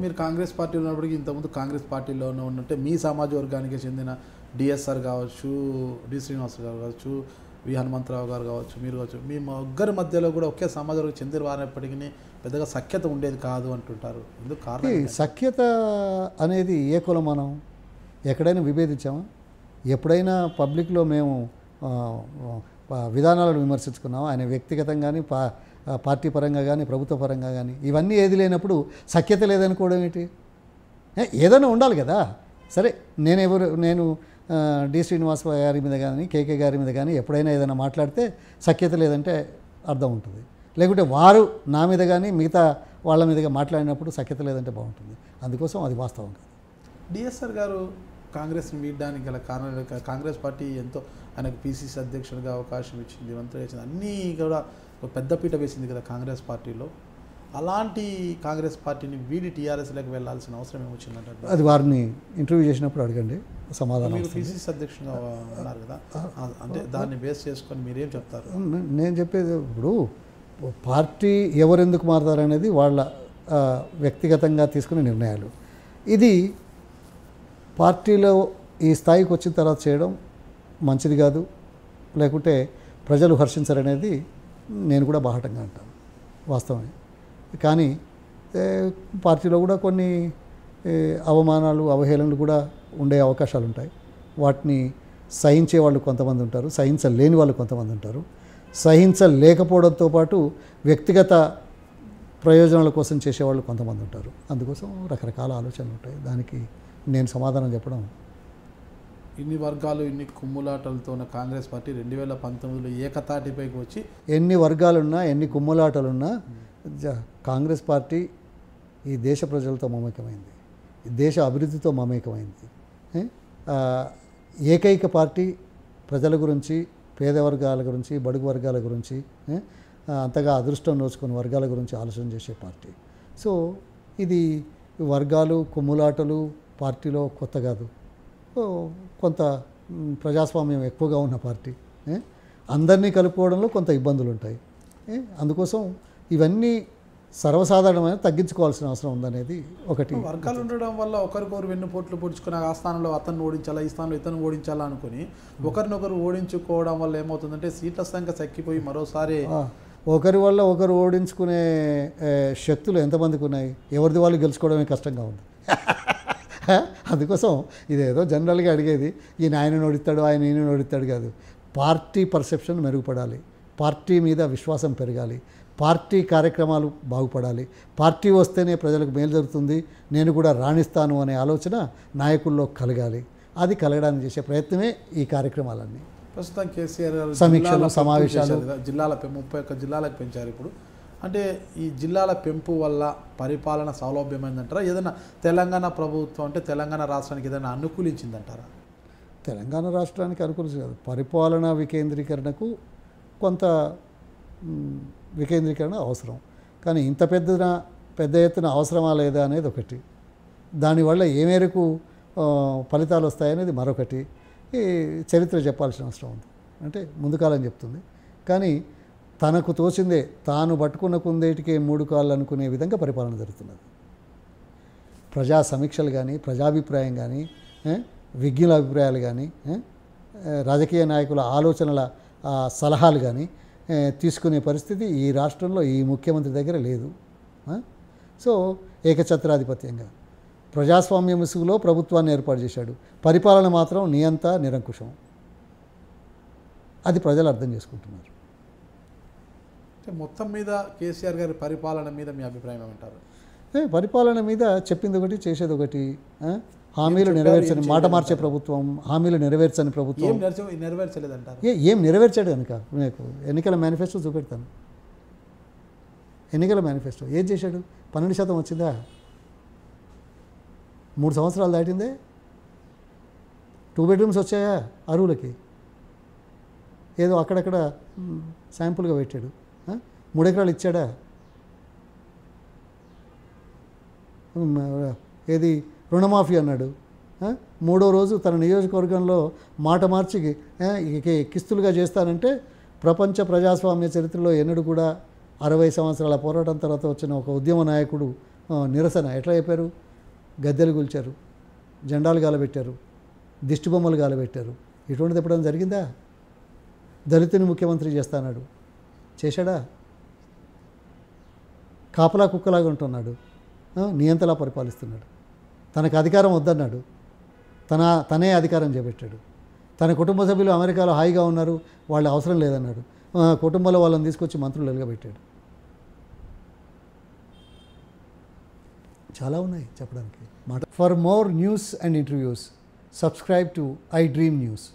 మీరు కాంగ్రెస్ పార్టీలో ఉన్నప్పటికీ ఇంతకుముందు కాంగ్రెస్ పార్టీలోనే ఉన్నట్టే మీ సమాజ వర్గానికి చెందిన డిఎస్ఆర్ కావచ్చు, డి శ్రీనివాస్ గారు కావచ్చు, వి హనుమంతరావు గారు కావచ్చు, మీరు కావచ్చు, మీ ముగ్గురి మధ్యలో కూడా ఒకే సమాజ వర్గం చెందిన వారైనప్పటికీ పెద్దగా సఖ్యత ఉండేది కాదు అంటుంటారు. ఎందుకు కారణం? సఖ్యత అనేది ఏ కులం మనం ఎక్కడైనా విభేదించామా? ఎప్పుడైనా పబ్లిక్లో మేము విధానాలను విమర్శించుకున్నాం. ఆయన వ్యక్తిగతంగాని పార్టీ పరంగా కానీ ప్రభుత్వ పరంగా కానీ ఇవన్నీ ఏది లేనప్పుడు సఖ్యత లేదనుకోవడం ఏంటి? ఏదైనా ఉండాలి కదా. సరే, నేను డి శ్రీనివాస్ గారి మీద కానీ కేకే గారి మీద కానీ ఎప్పుడైనా ఏదైనా మాట్లాడితే సఖ్యత లేదంటే అర్థం ఉంటుంది. లేకుంటే వారు నా మీద కానీ మిగతా వాళ్ళ మీదగా మాట్లాడినప్పుడు సఖ్యత లేదంటే బాగుంటుంది. అందుకోసం అది వాస్తవం కాదు. డిఎస్ఆర్ గారు కాంగ్రెస్ని వీడడానికి గల కారణాలు, కాంగ్రెస్ పార్టీ ఎంతో ఆయనకు పిసిసి అధ్యక్షుడిగా అవకాశం ఇచ్చింది, మంత్రి చేసింది, అన్నీ కూడా పెద్దపీట వేసింది కదా కాంగ్రెస్ పార్టీలో. అలాంటి కాంగ్రెస్ పార్టీని వీడి టీఆర్ఎస్లోకి వెళ్ళాల్సిన అవసరం ఏమొచ్చిందంటే? అది వారిని ఇంటర్వ్యూ చేసినప్పుడు అడగండి, సమాధానం. మీరు పిసిసి అధ్యక్షుడిగా ఉన్నారు కదా, అంటే దాన్ని బేస్ చేసుకొని మీరేం చెప్తారు? నేను చెప్పేది, ఇప్పుడు పార్టీ ఎవరెందుకు మారుతారనేది వాళ్ళ వ్యక్తిగతంగా తీసుకునే నిర్ణయాలు. ఇది పార్టీలో ఈ స్థాయికి వచ్చిన తర్వాత చేయడం మంచిది కాదు, లేకుంటే ప్రజలు హర్షించరనేది నేను కూడా బాహటంగా అంటాను. వాస్తవమే. కానీ పార్టీలో కూడా కొన్ని అవమానాలు, అవహేళనలు కూడా ఉండే అవకాశాలు ఉంటాయి. వాటిని సహించే వాళ్ళు కొంతమంది ఉంటారు, సహించలేని వాళ్ళు కొంతమంది ఉంటారు. సహించలేకపోవడంతో పాటు వ్యక్తిగత ప్రయోజనాల కోసం చేసేవాళ్ళు కొంతమంది ఉంటారు. అందుకోసం రకరకాల ఆలోచనలు ఉంటాయి. దానికి నేను సమాధానం చెప్పడం. ఇన్ని వర్గాలు, ఇన్ని కుమ్ములాటలతో ఉన్న కాంగ్రెస్ పార్టీ 2019లో ఏకతాటిపైకి వచ్చి, ఎన్ని వర్గాలున్నా ఎన్ని కుమ్ములాటలున్నా కాంగ్రెస్ పార్టీ ఈ దేశ ప్రజలతో మమేకమైంది, దేశ అభివృద్ధితో మమేకమైంది. ఏకైక పార్టీ ప్రజల గురించి, పేద వర్గాల గురించి, బడుగు వర్గాల గురించి, అంతగా అదృష్టం నోచుకున్న వర్గాల గురించి ఆలోచన చేసే పార్టీ. సో ఇది వర్గాలు, కుమ్ములాటలు పార్టీలో కొత్త కాదు. కొంత ప్రజాస్వామ్యం ఎక్కువగా ఉన్న పార్టీ. అందరినీ కలుపుకోవడంలో కొంత ఇబ్బందులు ఉంటాయి. అందుకోసం ఇవన్నీ సర్వసాధారణమైన తగ్గించుకోవాల్సిన అవసరం ఉందనేది ఒకటి. వర్గాలు ఉండడం వల్ల ఒకరికొకరు వెన్నుపోట్లు పొడుచుకుని ఆ స్థానంలో అతను ఓడించాలా, ఈ స్థానంలో ఇతను ఓడించాలా అనుకుని ఒకరినొకరు ఓడించుకోవడం వల్ల ఏమవుతుందంటే సీట్ల సంఖ్య తగ్గిపోయి మరోసారి ఒకరి వల్ల ఒకరు ఓడించుకునే శక్తులు ఎంతమందికి ఉన్నాయి? ఎవరిది వాళ్ళు గెలుచుకోవడమే కష్టంగా ఉంది. అందుకోసం ఇదేదో జనరల్గా అడిగేది, ఈయన ఆయన ఓడిస్తాడు, ఆయన ఈయన ఓడిస్తాడు కాదు. పార్టీ పర్సెప్షన్ మెరుగుపడాలి, పార్టీ మీద విశ్వాసం పెరగాలి, పార్టీ కార్యక్రమాలు బాగుపడాలి, పార్టీ వస్తేనే ప్రజలకు మేలు జరుగుతుంది, నేను కూడా రాణిస్తాను అనే ఆలోచన నాయకుల్లో కలగాలి. అది కలగడానికి చేసే ప్రయత్నమే ఈ కార్యక్రమాలన్నీ. ప్రస్తుతం కేసీఆర్ సమీక్షలు, సమావేశాలు, జిల్లాల 31 జిల్లాలకు పెంచారు. ఇప్పుడు అంటే ఈ జిల్లాల పెంపు వల్ల పరిపాలన సౌలభ్యమైందంటారా? ఏదైనా తెలంగాణ ప్రభుత్వం అంటే తెలంగాణ రాష్ట్రానికి ఏదైనా అనుకూలించిందంటారా? తెలంగాణ రాష్ట్రానికి అనుకూలించి కాదు, పరిపాలనా వికేంద్రీకరణకు కొంత వికేంద్రీకరణ అవసరం. కానీ ఇంత పెద్ద ఎత్తున అవసరమా లేదా అనేది ఒకటి, దానివల్ల ఏ మేరకు ఫలితాలు వస్తాయనేది మరొకటి. ఈ చరిత్ర చెప్పాల్సిన అవసరం ఉంది, అంటే ముందు కాలం చెప్తుంది. కానీ తనకు తోచిందే, తాను పట్టుకున్న కుందేటికే 3 కాళ్ళు అనుకునే విధంగా పరిపాలన జరుగుతున్నది. ప్రజా సమీక్షలు కానీ, ప్రజాభిప్రాయం కానీ, విజ్ఞుల అభిప్రాయాలు కానీ, రాజకీయ నాయకుల ఆలోచనల సలహాలు కానీ తీసుకునే పరిస్థితి ఈ రాష్ట్రంలో ఈ ముఖ్యమంత్రి దగ్గర లేదు. సో ఏకఛత్రాధిపత్యంగా ప్రజాస్వామ్య ముసుగులో ప్రభుత్వాన్ని ఏర్పాటు చేశాడు, పరిపాలన మాత్రం నియంత నిరంకుశం. అది ప్రజలు అర్థం చేసుకుంటున్నారు. మొత్తం మీద కేసీఆర్ గారి పరిపాలన మీద మీ అభిప్రాయం ఏమంటారు? పరిపాలన మీద చెప్పింది ఒకటి, చేసేది ఒకటి. హామీలు నెరవేర్చని, మాట మార్చే ప్రభుత్వం, హామీలు నెరవేర్చని ప్రభుత్వం. నెరవేర్చలేదంటారు? ఏం నెరవేర్చాడు కనుక మీకు ఎన్నికల మేనిఫెస్టో చూపెడతాను. ఎన్నికల మేనిఫెస్టో ఏం చేశాడు? 12% వచ్చిందా? 3 సంవత్సరాలు దాటిందే. 2 బెడ్రూమ్స్ వచ్చాయా అరువులకి? ఏదో అక్కడక్కడ శాంపుల్గా పెట్టాడు. 3 ఎకరాలు ఇచ్చాడా? ఏది రుణమాఫీ అన్నాడు. 3వ రోజు తన నియోజకవర్గంలో మాట మార్చి కిస్తులుగా చేస్తానంటే ప్రపంచ ప్రజాస్వామ్య చరిత్రలో ఎన్నడూ కూడా 60 సంవత్సరాల పోరాటం తర్వాత వచ్చిన ఒక ఉద్యమ నాయకుడు నిరసన ఎట్లా చెప్పారు? గద్దెలు కూల్చారు, జెండాలు గాలబెట్టారు, దిష్టిబొమ్మలు గాలబెట్టారు. ఇటువంటిది ఎప్పుడైనా జరిగిందా? దళితుని ముఖ్యమంత్రి చేస్తానాడు, చేశాడా? కాపలా కుక్కలాగా ఉంటున్నాడు, నియంతలా పరిపాలిస్తున్నాడు. తనకు అధికారం వద్దన్నాడు, తనే అధికారం చేపట్టాడు. తన కుటుంబ సభ్యులు అమెరికాలో హాయిగా ఉన్నారు, వాళ్ళు అవసరం లేదన్నాడు. కుటుంబంలో వాళ్ళని తీసుకొచ్చి మంత్రులు ఎలుగబెట్టాడు. చాలా ఉన్నాయి చెప్పడానికి మాట. For more news and interviews subscribe to I dream news.